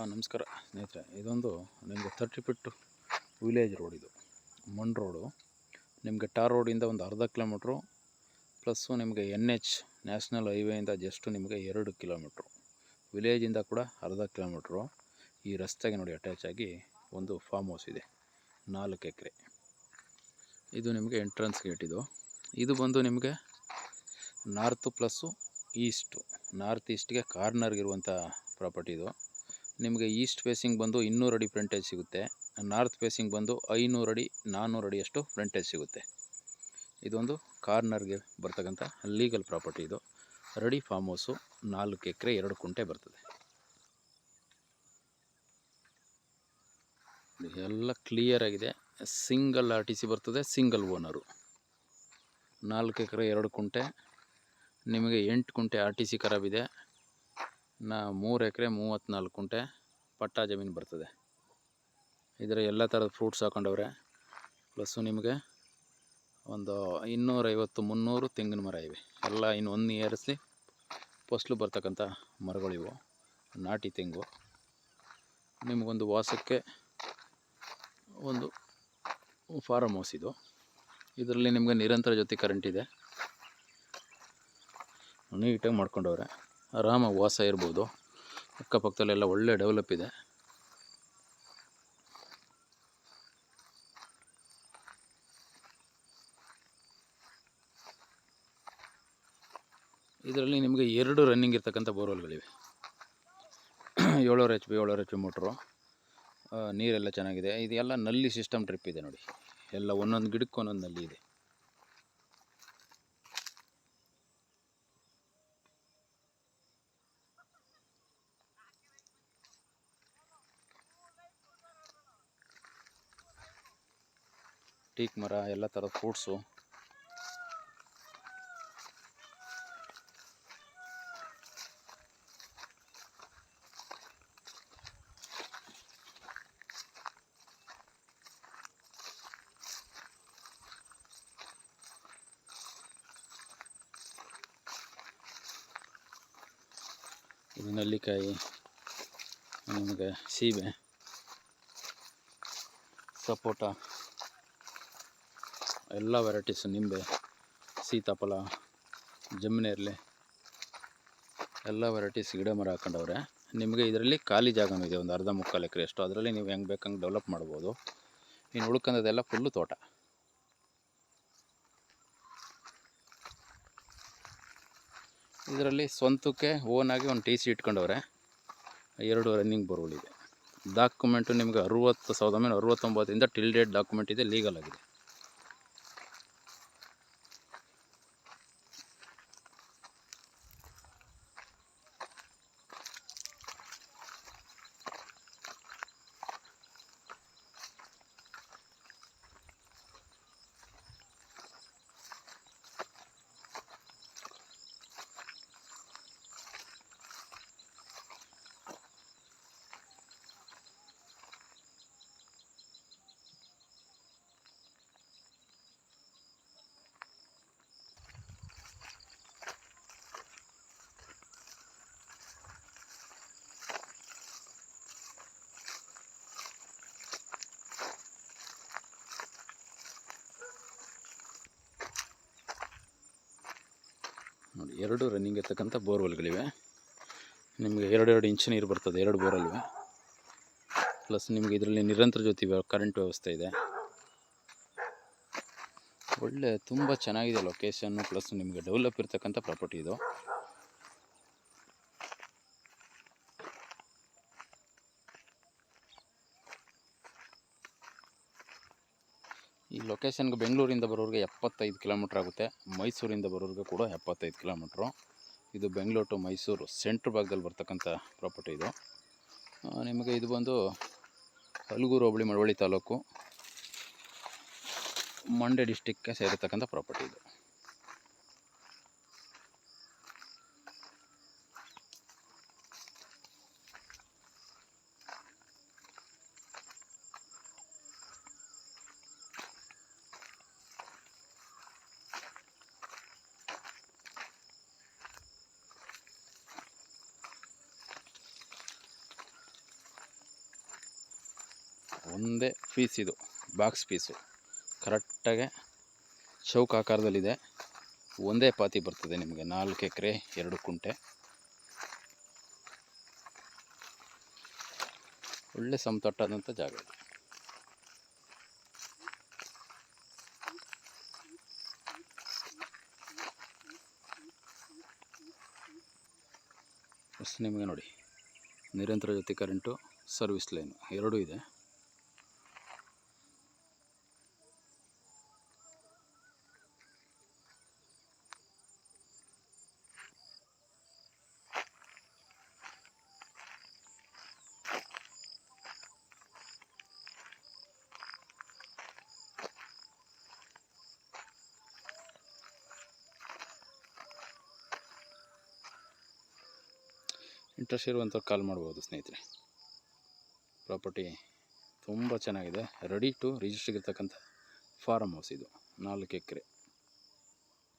ನಮಸ್ಕಾರ ಸ್ನೇಹಿತರೆ, ಇದೊಂದು ನಿಮಗೆ 30 ಫೀಟ್ ವಿಲೇಜ್ ರೋಡ್. ಇದು ಮಣ್ ರೋಡು. ನಿಮಗೆ ಟಾರ್ ರೋಡಿಂದ ಒಂದು ಅರ್ಧ ಕಿಲೋಮೀಟ್ರು ಪ್ಲಸ್ಸು ನಿಮಗೆ NH ನ್ಯಾಷನಲ್ ಹೈವೇಯಿಂದ ಜಸ್ಟು ನಿಮಗೆ 2 ಕಿಲೋಮೀಟ್ರು, ವಿಲೇಜಿಂದ ಕೂಡ ಅರ್ಧ ಕಿಲೋಮೀಟ್ರು. ಈ ರಸ್ತೆಗೆ ನೋಡಿ ಅಟ್ಯಾಚ್ ಆಗಿ ಒಂದು ಫಾರ್ಮ್ ಹೌಸ್ ಇದೆ, 4 ಎಕರೆ. ಇದು ನಿಮಗೆ ಎಂಟ್ರೆನ್ಸ್ ಗೇಟ್. ಇದು ಬಂದು ನಿಮಗೆ ನಾರ್ತು ಪ್ಲಸ್ಸು ಈಸ್ಟು, ನಾರ್ತ್ ಈಸ್ಟ್ಗೆ ಕಾರ್ನರ್ಗಿರುವಂಥ ಪ್ರಾಪರ್ಟಿ. ಇದು ನಿಮಗೆ ಈಸ್ಟ್ ಫೇಸಿಂಗ್ ಬಂದು 200 ಅಡಿ ಫ್ರಂಟೇಜ್ ಸಿಗುತ್ತೆ, ನಾರ್ತ್ ಫೇಸಿಂಗ್ ಬಂದು 500 ಅಡಿ 400 ಅಡಿಯಷ್ಟು ಫ್ರಂಟೇಜ್ ಸಿಗುತ್ತೆ. ಇದೊಂದು ಕಾರ್ನರ್ಗೆ ಬರ್ತಕ್ಕಂಥ ಲೀಗಲ್ ಪ್ರಾಪರ್ಟಿ. ಇದು ರೆಡಿ ಫಾರ್ಮ್ ಹೌಸು, 4 ಎಕರೆ 2 ಕುಂಟೆ ಬರ್ತದೆ. ಎಲ್ಲ ಕ್ಲಿಯರ್ ಆಗಿದೆ. ಸಿಂಗಲ್ RTC ಬರ್ತದೆ, ಸಿಂಗಲ್ ಓನರು. 4 ಎಕರೆ 2 ಕುಂಟೆ, ನಿಮಗೆ 8 ಕುಂಟೆ RTC ಖರಾಬಿದೆ. 3 ಎಕರೆ 34 ಕುಂಟೆ ಪಟ್ಟಾ ಜಮೀನು ಬರ್ತದೆ. ಇದರ ಎಲ್ಲ ಥರದ ಫ್ರೂಟ್ಸ್ ಹಾಕೊಂಡವ್ರೆ. ಪ್ಲಸ್ಸು ನಿಮಗೆ ಒಂದು 250-300 ತೆಂಗಿನ ಮರ ಇವೆ. ಎಲ್ಲ ಇನ್ನು 1 ಇಯರ್ಸ್ಲಿ ಫಸ್ಲು ಬರ್ತಕ್ಕಂಥ ಮರಗಳಿವು, ನಾಟಿ ತೆಂಗು. ನಿಮಗೊಂದು ವಾಸಕ್ಕೆ ಒಂದು ಫಾರಮ್ ಹೌಸ್ ಇದು. ಇದರಲ್ಲಿ ನಿಮಗೆ ನಿರಂತರ ಜೊತೆ ಕರೆಂಟ್ ಇದೆ. ನೀಟಾಗಿ ಮಾಡ್ಕೊಂಡವ್ರೆ, ಆರಾಮಾಗಿ ವಾಸ ಇರ್ಬೋದು. ಅಕ್ಕಪಕ್ಕದಲ್ಲೆಲ್ಲ ಒಳ್ಳೆ ಡೆವಲಪ್ ಇದೆ. ಇದರಲ್ಲಿ ನಿಮಗೆ 2 ರನ್ನಿಂಗ್ ಇರ್ತಕ್ಕಂಥ ಬೋರ್ವೆಲ್ಗಳಿವೆ. 700 HP 700 HP ಮೋಟ್ರು. ನೀರೆಲ್ಲ ಚೆನ್ನಾಗಿದೆ. ಇದೆಲ್ಲ ನಲ್ಲಿ ಸಿಸ್ಟಮ್ ಡ್ರಿಪ್ ಇದೆ ನೋಡಿ. ಎಲ್ಲ ಒಂದೊಂದು ಗಿಡಕ್ಕೆ ಒಂದೊಂದು ನಲ್ಲಿ ಇದೆ. ಟೀಕ್ ಮರ, ಎಲ್ಲ ಥರದ ಫ್ರೂಟ್ಸು. ಇದು ನೆಲ್ಲಿಕಾಯಿ, ನಿಮಗೆ ಸೀಬೆ, ಸಪೋಟ, ಎಲ್ಲ ವೆರೈಟೀಸ್, ನಿಂಬೆ, ಸೀತಾಫಲ, ಜಮ್ಮಿನೇರಳೆ, ಎಲ್ಲ ವೆರೈಟೀಸ್ ಗಿಡ ಮರ ಹಾಕೊಂಡವ್ರೆ. ನಿಮಗೆ ಇದರಲ್ಲಿ ಖಾಲಿ ಜಾಗನೂ ಇದೆ, ಒಂದು ಅರ್ಧ ಮುಕ್ಕಾಲು ಎಕರೆ ಅಷ್ಟು. ಅದರಲ್ಲಿ ನೀವು ಹೆಂಗೆ ಬೇಕಂಗೆ ಡೆವಲಪ್ ಮಾಡ್ಬೋದು. ಇನ್ನು ಉಳ್ಕೊಂಡದೆಲ್ಲ ಫುಲ್ಲು ತೋಟ. ಇದರಲ್ಲಿ ಸ್ವಂತಕ್ಕೆ ಓನಾಗಿ ಒಂದು TC ಇಟ್ಕೊಂಡವ್ರೆ. 2 ರನ್ನಿಂಗ್ ಬೋರ್ವೆಲ್ ಇದೆ. ಡಾಕ್ಯುಮೆಂಟು ನಿಮಗೆ 1969 ಟಿಲ್ ಡೇಟ್ ಡಾಕ್ಯುಮೆಂಟ್ ಇದೆ, ಲೀಗಲ್ ಆಗಿದೆ. ನೋಡಿ, 2 ರನ್ನಿಂಗ್ ಇರ್ತಕ್ಕಂಥ ಬೋರ್ವೆಲ್ಗಳಿವೆ. ನಿಮಗೆ 2 ಇಂಚ್ ನೀರು ಬರ್ತದೆ, 2 ಬೋರಲ್ವೆ. ಪ್ಲಸ್ ನಿಮಗೆ ಇದರಲ್ಲಿ ನಿರಂತರ ಜೊತೆ ಕರೆಂಟ್ ವ್ಯವಸ್ಥೆ ಇದೆ. ಒಳ್ಳೆ ತುಂಬ ಚೆನ್ನಾಗಿದೆ ಲೊಕೇಶನ್ನು. ಪ್ಲಸ್ ನಿಮಗೆ ಡೆವಲಪ್ ಇರ್ತಕ್ಕಂಥ ಪ್ರಾಪರ್ಟಿ ಇದು. ಈ ಲೊಕೇಶನ್ಗೆ ಬೆಂಗಳೂರಿಂದ ಬರೋರಿಗೆ 75 ಕಿಲೋಮೀಟ್ರ್ ಆಗುತ್ತೆ. ಮೈಸೂರಿಂದ ಬರೋರಿಗೆ ಕೂಡ 75 ಕಿಲೋಮೀಟ್ರು. ಇದು ಬೆಂಗಳೂರು ಟು ಮೈಸೂರು ಸೆಂಟ್ರ್ ಭಾಗದಲ್ಲಿ ಬರ್ತಕ್ಕಂಥ ಪ್ರಾಪರ್ಟಿ ಇದು. ನಿಮಗೆ ಇದು ಬಂದು ಹಲಗೂರು ಹೋಬಳಿ ಮಳವಳ್ಳಿ ತಾಲೂಕು, ಮಂಡ್ಯ ಡಿಸ್ಟಿಕ್ಗೆ ಸೇರಿರ್ತಕ್ಕಂಥ ಪ್ರಾಪರ್ಟಿ ಇದು. ಒಂದೇ ಪೀಸ್ ಇದು, ಬಾಕ್ಸ್ ಪೀಸು ಕರೆಕ್ಟಾಗೆ ಚೌಕ ಆಕಾರದಲ್ಲಿದೆ. ಒಂದೇ ಪಾತಿ ಬರ್ತದೆ ನಿಮಗೆ, 4 ಎಕರೆ 2 ಕುಂಟೆ. ಒಳ್ಳೆ ಸಮತಟ್ಟಾದಂಥ ಜಾಗ ಇದು. ಫಸ್ಟ್ ನಿಮಗೆ ನೋಡಿ, ನಿರಂತರ ಜೊತೆ ಕರೆಂಟು, ಸರ್ವಿಸ್ ಲೈನು ಎರಡೂ ಇದೆ. ಇಂಟ್ರೆಸ್ಟ್ ಇರುವಂಥವ್ರು ಕಾಲ್ ಮಾಡ್ಬೋದು ಸ್ನೇಹಿತರೆ. ಪ್ರಾಪರ್ಟಿ ತುಂಬ ಚೆನ್ನಾಗಿದೆ, ರೆಡಿ ಟು ರಿಜಿಸ್ಟ್ರಿಗೆ ಇರ್ತಕ್ಕಂಥ ಫಾರಮ್ ಹೌಸ್ ಇದು. 4 ಎಕರೆ